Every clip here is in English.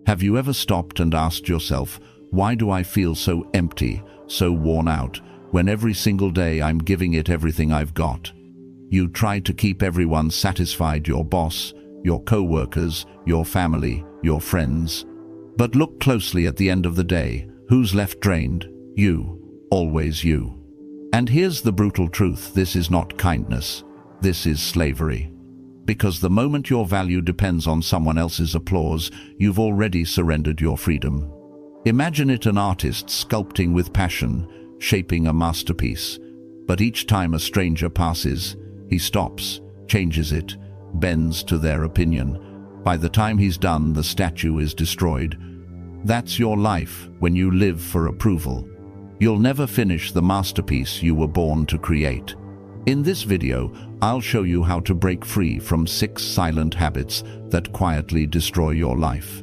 Have you ever stopped and asked yourself, why do I feel so empty, so worn out, when every single day I'm giving it everything I've got? You try to keep everyone satisfied, your boss, your co-workers, your family, your friends. But look closely at the end of the day. Who's left drained? You. Always you. And here's the brutal truth. This is not kindness. This is slavery. Because the moment your value depends on someone else's applause, you've already surrendered your freedom. Imagine it, an artist sculpting with passion, shaping a masterpiece. But each time a stranger passes, he stops, changes it, bends to their opinion. By the time he's done, the statue is destroyed. That's your life when you live for approval. You'll never finish the masterpiece you were born to create. In this video, I'll show you how to break free from 6 silent habits that quietly destroy your life.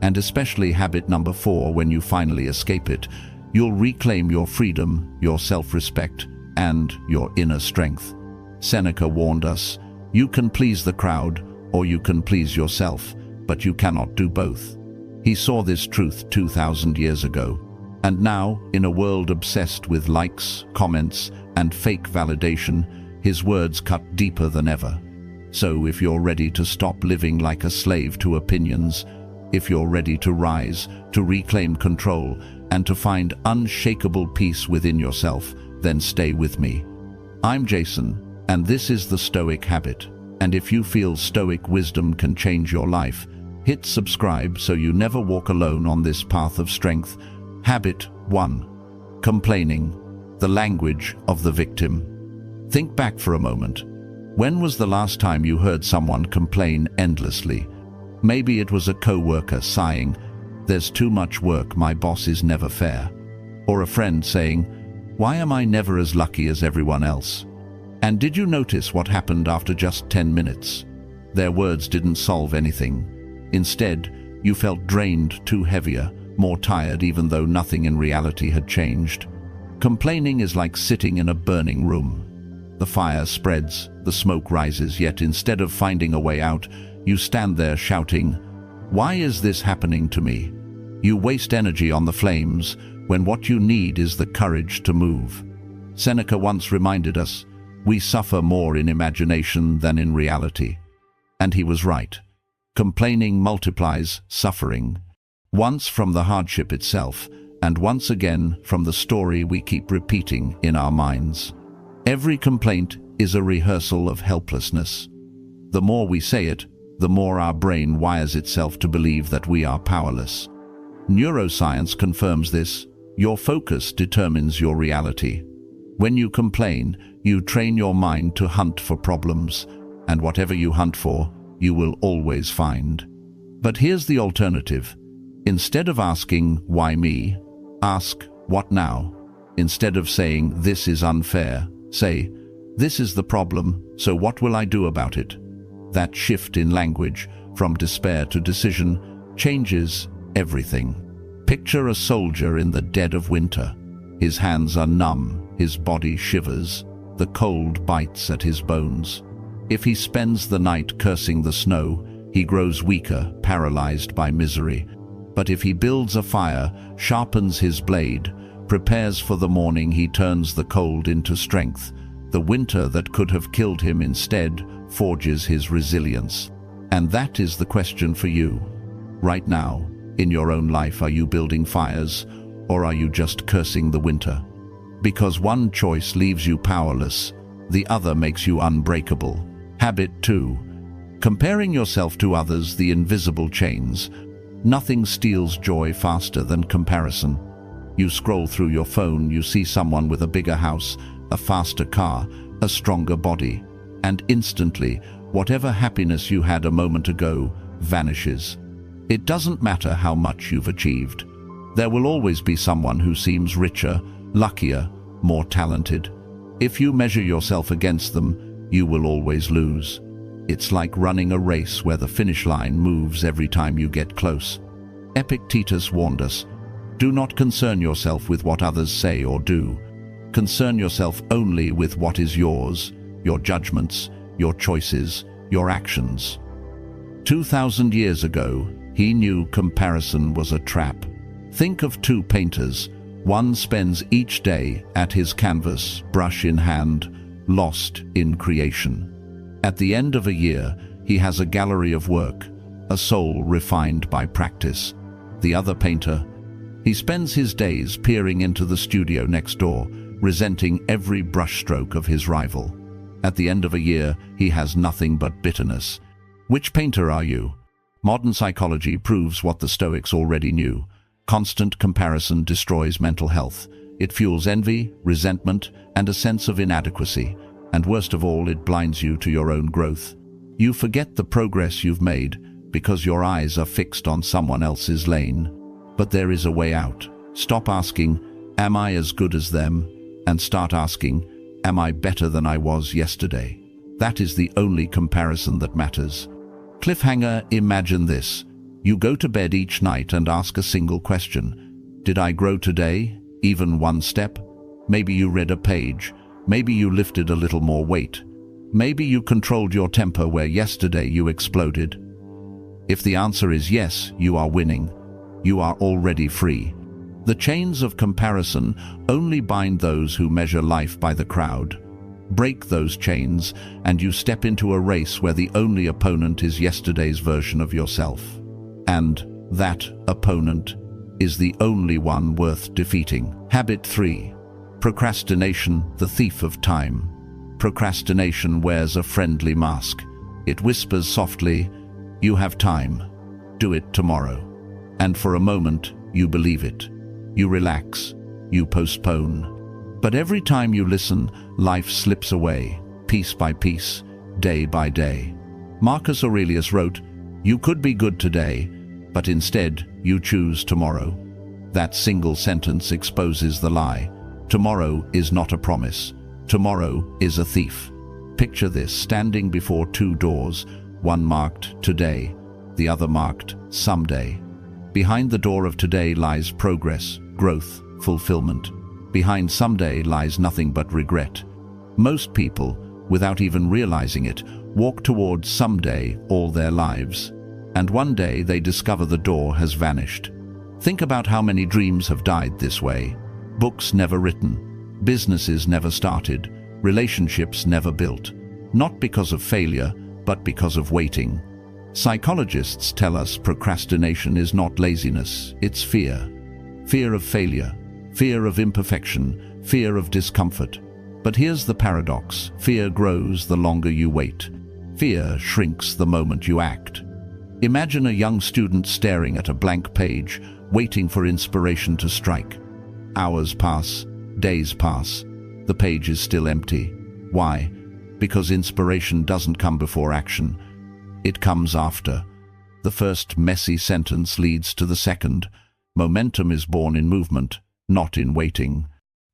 And especially habit number 4, when you finally escape it, you'll reclaim your freedom, your self-respect, and your inner strength. Seneca warned us, you can please the crowd or you can please yourself, but you cannot do both. He saw this truth 2,000 years ago. And now, in a world obsessed with likes, comments, and fake validation, his words cut deeper than ever. So if you're ready to stop living like a slave to opinions, if you're ready to rise, to reclaim control, and to find unshakable peace within yourself, then stay with me. I'm Jason, and this is the Stoic Habit. And if you feel Stoic wisdom can change your life, hit subscribe so you never walk alone on this path of strength. Habit 1. Complaining, the language of the victim. Think back for a moment. When was the last time you heard someone complain endlessly? Maybe it was a co-worker sighing, "There's too much work, my boss is never fair." Or a friend saying, "Why am I never as lucky as everyone else?" And did you notice what happened after just 10 minutes? Their words didn't solve anything. Instead, you felt drained, too heavier, more tired, even though nothing in reality had changed. Complaining is like sitting in a burning room. The fire spreads, the smoke rises, yet instead of finding a way out, you stand there shouting, "Why is this happening to me?" You waste energy on the flames when what you need is the courage to move. Seneca once reminded us, we suffer more in imagination than in reality. And he was right. Complaining multiplies suffering. Once from the hardship itself, and once again from the story we keep repeating in our minds. Every complaint is a rehearsal of helplessness. The more we say it, the more our brain wires itself to believe that we are powerless. Neuroscience confirms this. Your focus determines your reality. When you complain, you train your mind to hunt for problems, and whatever you hunt for, you will always find. But here's the alternative. Instead of asking, "Why me?" ask, "What now?" Instead of saying, "This is unfair," say, "This is the problem, so what will I do about it?" That shift in language, from despair to decision, changes everything. Picture a soldier in the dead of winter. His hands are numb, his body shivers, the cold bites at his bones. If he spends the night cursing the snow, he grows weaker, paralyzed by misery. But if he builds a fire, sharpens his blade, prepares for the morning, he turns the cold into strength. The winter that could have killed him instead forges his resilience. And that is the question for you. Right now, in your own life, are you building fires, or are you just cursing the winter? Because one choice leaves you powerless, the other makes you unbreakable. Habit 2. Comparing yourself to others, the invisible chains. Nothing steals joy faster than comparison. You scroll through your phone, you see someone with a bigger house, a faster car, a stronger body, and instantly, whatever happiness you had a moment ago vanishes. It doesn't matter how much you've achieved. There will always be someone who seems richer, luckier, more talented. If you measure yourself against them, you will always lose. It's like running a race where the finish line moves every time you get close. Epictetus warned us, do not concern yourself with what others say or do. Concern yourself only with what is yours, your judgments, your choices, your actions. 2,000 years ago, He knew comparison was a trap. Think of two painters. One spends each day at his canvas, brush in hand, lost in creation. At the end of a year, he has a gallery of work, a soul refined by practice. The other painter, he spends his days peering into the studio next door, resenting every brushstroke of his rival. At the end of a year, he has nothing but bitterness. Which painter are you? Modern psychology proves what the Stoics already knew. Constant comparison destroys mental health. It fuels envy, resentment, and a sense of inadequacy. And worst of all, it blinds you to your own growth. You forget the progress you've made because your eyes are fixed on someone else's lane. But there is a way out. Stop asking, "Am I as good as them?" and start asking, "Am I better than I was yesterday?" That is the only comparison that matters. Cliffhanger, imagine this. You go to bed each night and ask a single question. Did I grow today? Even one step? Maybe you read a page. Maybe you lifted a little more weight. Maybe you controlled your temper where yesterday you exploded. If the answer is yes, you are winning. You are already free. The chains of comparison only bind those who measure life by the crowd. Break those chains, and you step into a race where the only opponent is yesterday's version of yourself. And that opponent is the only one worth defeating. Habit 3. Procrastination, the thief of time. Procrastination wears a friendly mask. It whispers softly, "You have time. Do it tomorrow." And for a moment, you believe it. You relax. You postpone. But every time you listen, life slips away, piece by piece, day by day. Marcus Aurelius wrote, "You could be good today, but instead you choose tomorrow." That single sentence exposes the lie. Tomorrow is not a promise. Tomorrow is a thief. Picture this, standing before two doors, one marked today, the other marked someday. Behind the door of today lies progress, growth, fulfillment. Behind someday lies nothing but regret. Most people, without even realizing it, walk towards someday all their lives. And one day they discover the door has vanished. Think about how many dreams have died this way. Books never written, businesses never started, relationships never built. Not because of failure, but because of waiting. Psychologists tell us procrastination is not laziness, it's fear. Fear of failure, fear of imperfection, fear of discomfort. But here's the paradox. Fear grows the longer you wait. Fear shrinks the moment you act. Imagine a young student staring at a blank page, waiting for inspiration to strike. Hours pass, days pass. The page is still empty. Why? Because inspiration doesn't come before action. It comes after. The first messy sentence leads to the second. Momentum is born in movement, not in waiting.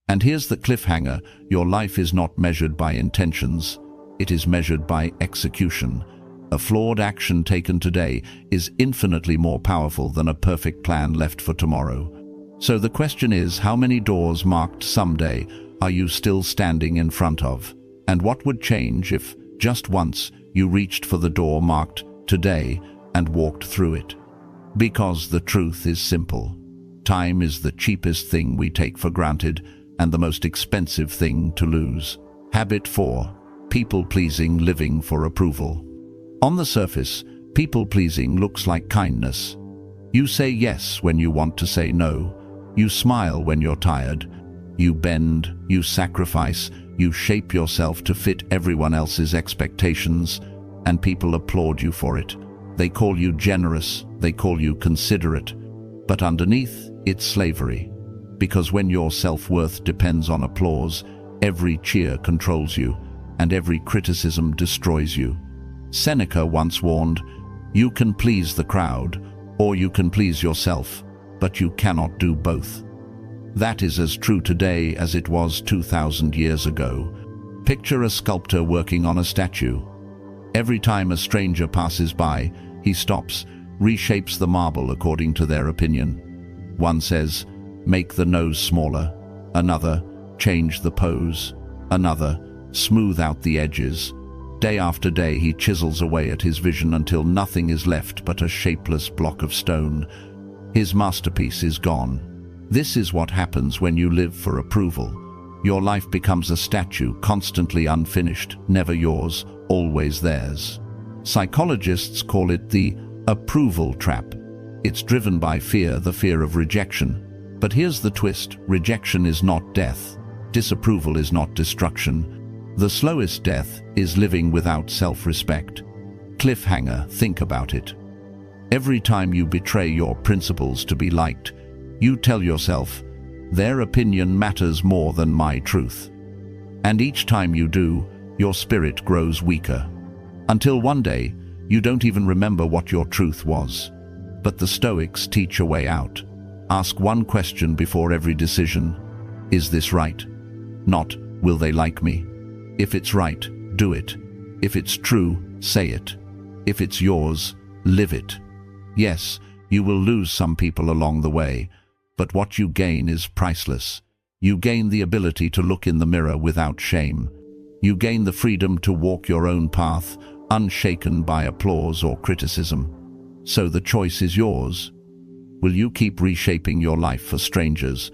And here's the cliffhanger. Your life is not measured by intentions. It is measured by execution. A flawed action taken today is infinitely more powerful than a perfect plan left for tomorrow. So the question is, how many doors marked someday are you still standing in front of? And what would change if, just once, you reached for the door marked today and walked through it? Because the truth is simple. Time is the cheapest thing we take for granted and the most expensive thing to lose. Habit 4. People-pleasing, living for approval. On the surface, people-pleasing looks like kindness. You say yes when you want to say no. You smile when you're tired. You bend, you sacrifice, you shape yourself to fit everyone else's expectations, and people applaud you for it. They call you generous, they call you considerate. But underneath, it's slavery. Because when your self-worth depends on applause, every cheer controls you, and every criticism destroys you. Seneca once warned, "You can please the crowd, or you can please yourself, but you cannot do both." That is as true today as it was 2,000 years ago. Picture a sculptor working on a statue. Every time a stranger passes by, he stops, reshapes the marble according to their opinion. One says, "Make the nose smaller." Another, "Change the pose." Another, "Smooth out the edges." Day after day he chisels away at his vision until nothing is left but a shapeless block of stone. His masterpiece is gone. This is what happens when you live for approval. Your life becomes a statue, constantly unfinished, never yours, always theirs. Psychologists call it the approval trap. It's driven by fear, the fear of rejection. But here's the twist: rejection is not death. Disapproval is not destruction. The slowest death is living without self-respect. Cliffhanger, think about it. Every time you betray your principles to be liked, you tell yourself, their opinion matters more than my truth. And each time you do, your spirit grows weaker. Until one day, you don't even remember what your truth was. But the Stoics teach a way out. Ask one question before every decision. Is this right? Not, will they like me? If it's right, do it. If it's true, say it. If it's yours, live it. Yes, you will lose some people along the way, but what you gain is priceless. You gain the ability to look in the mirror without shame. You gain the freedom to walk your own path, unshaken by applause or criticism. So the choice is yours. Will you keep reshaping your life for strangers,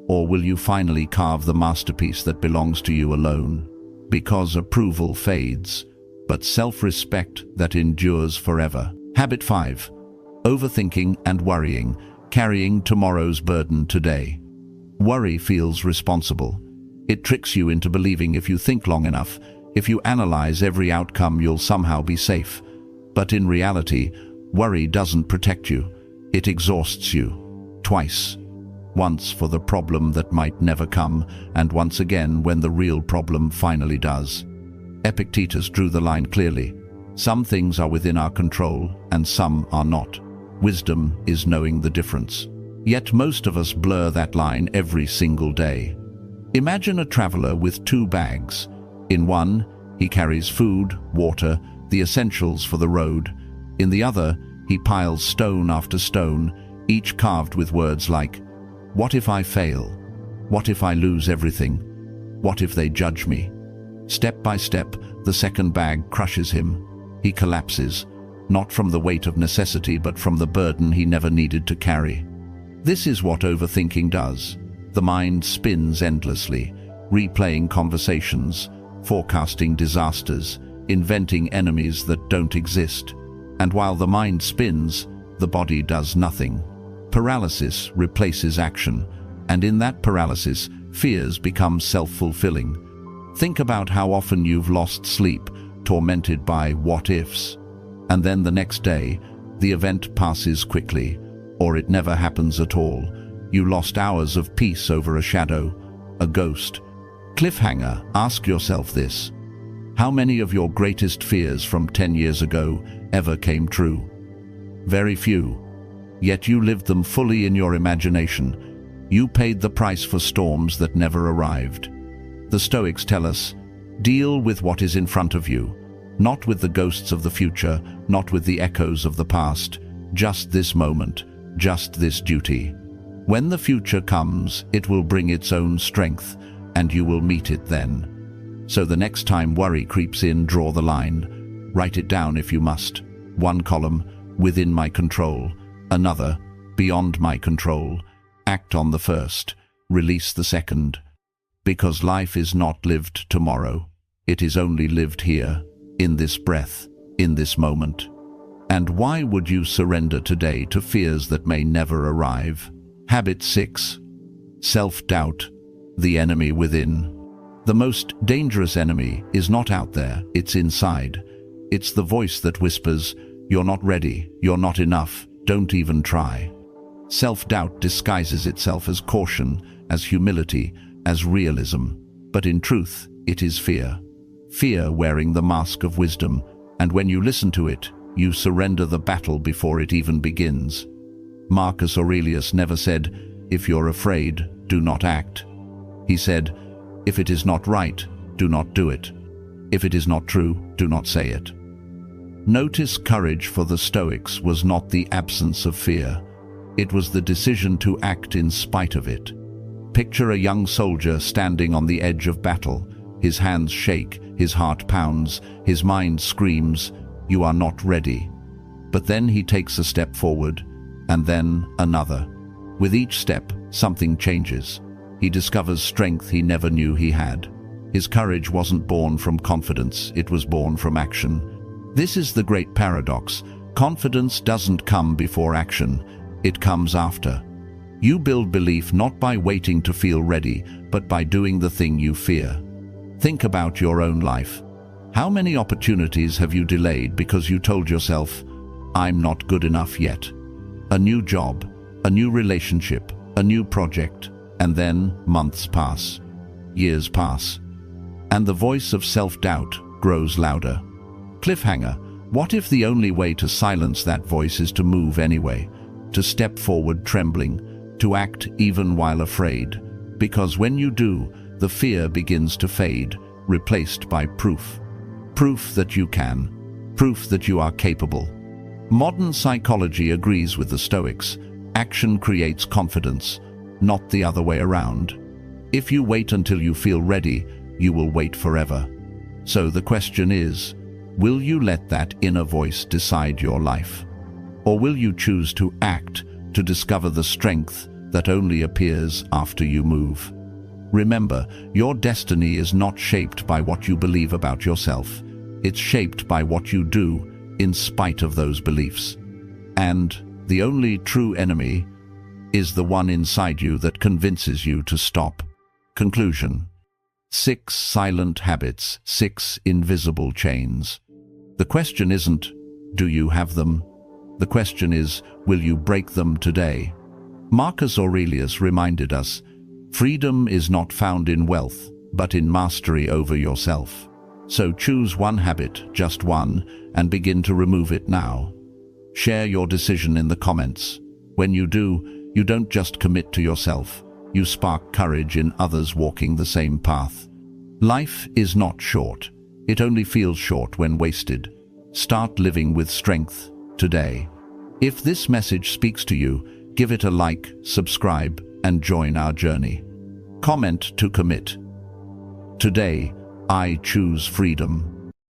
or will you finally carve the masterpiece that belongs to you alone? Because approval fades, but self-respect that endures forever. Habit 5. Overthinking and worrying, carrying tomorrow's burden today. Worry feels responsible. It tricks you into believing if you think long enough, if you analyze every outcome, you'll somehow be safe. But in reality, worry doesn't protect you. It exhausts you. Twice. Once for the problem that might never come, and once again when the real problem finally does. Epictetus drew the line clearly. Some things are within our control, and some are not. Wisdom is knowing the difference. Yet most of us blur that line every single day. Imagine a traveler with 2 bags. In one, he carries food, water, the essentials for the road. In the other, he piles stone after stone, each carved with words like, "What if I fail? What if I lose everything? What if they judge me?" Step by step, the second bag crushes him. He collapses, not from the weight of necessity, but from the burden he never needed to carry. This is what overthinking does. The mind spins endlessly, replaying conversations, forecasting disasters, inventing enemies that don't exist. And while the mind spins, the body does nothing. Paralysis replaces action, and in that paralysis, fears become self-fulfilling. Think about how often you've lost sleep, tormented by what-ifs. And then the next day, the event passes quickly, or it never happens at all. You lost hours of peace over a shadow, a ghost. Cliffhanger, ask yourself this. How many of your greatest fears from 10 years ago ever came true? Very few. Yet you lived them fully in your imagination. You paid the price for storms that never arrived. The Stoics tell us, deal with what is in front of you, not with the ghosts of the future, not with the echoes of the past, just this moment, just this duty. When the future comes, it will bring its own strength, and you will meet it then. So the next time worry creeps in, draw the line. Write it down if you must. One column, within my control. Another, beyond my control. Act on the first, release the second. Because life is not lived tomorrow. It is only lived here, in this breath, in this moment. And why would you surrender today to fears that may never arrive? Habit 6. Self-doubt, the enemy within. The most dangerous enemy is not out there, it's inside. It's the voice that whispers, you're not ready, you're not enough, don't even try. Self-doubt disguises itself as caution, as humility, as realism. But in truth, it is fear. Fear wearing the mask of wisdom, and when you listen to it, you surrender the battle before it even begins. Marcus Aurelius never said, if you're afraid, do not act. He said, if it is not right, do not do it. If it is not true, do not say it. Notice courage for the Stoics was not the absence of fear. It was the decision to act in spite of it. Picture a young soldier standing on the edge of battle, His hands shake, his heart pounds, his mind screams, "You are not ready." But then he takes a step forward, and then another. With each step, something changes. He discovers strength he never knew he had. His courage wasn't born from confidence, it was born from action. This is the great paradox. Confidence doesn't come before action, it comes after. You build belief not by waiting to feel ready, but by doing the thing you fear. Think about your own life. How many opportunities have you delayed because you told yourself, "I'm not good enough yet"? A new job, a new relationship, a new project, and then months pass, years pass, and the voice of self-doubt grows louder. Cliffhanger: what if the only way to silence that voice is to move anyway, to step forward trembling, to act even while afraid? Because when you do, the fear begins to fade, replaced by proof. Proof that you can. Proof that you are capable. Modern psychology agrees with the Stoics. Action creates confidence, not the other way around. If you wait until you feel ready, you will wait forever. So the question is, will you let that inner voice decide your life? Or will you choose to act, to discover the strength that only appears after you move? Remember, your destiny is not shaped by what you believe about yourself. It's shaped by what you do in spite of those beliefs. And the only true enemy is the one inside you that convinces you to stop. Conclusion: 6 silent habits, 6 invisible chains. The question isn't, do you have them? The question is, will you break them today? Marcus Aurelius reminded us, freedom is not found in wealth, but in mastery over yourself. So choose one habit, just one, and begin to remove it now. Share your decision in the comments. When you do, you don't just commit to yourself, you spark courage in others walking the same path. Life is not short. It only feels short when wasted. Start living with strength today. If this message speaks to you, give it a like, subscribe, and join our journey. Comment to commit. Today, I choose freedom.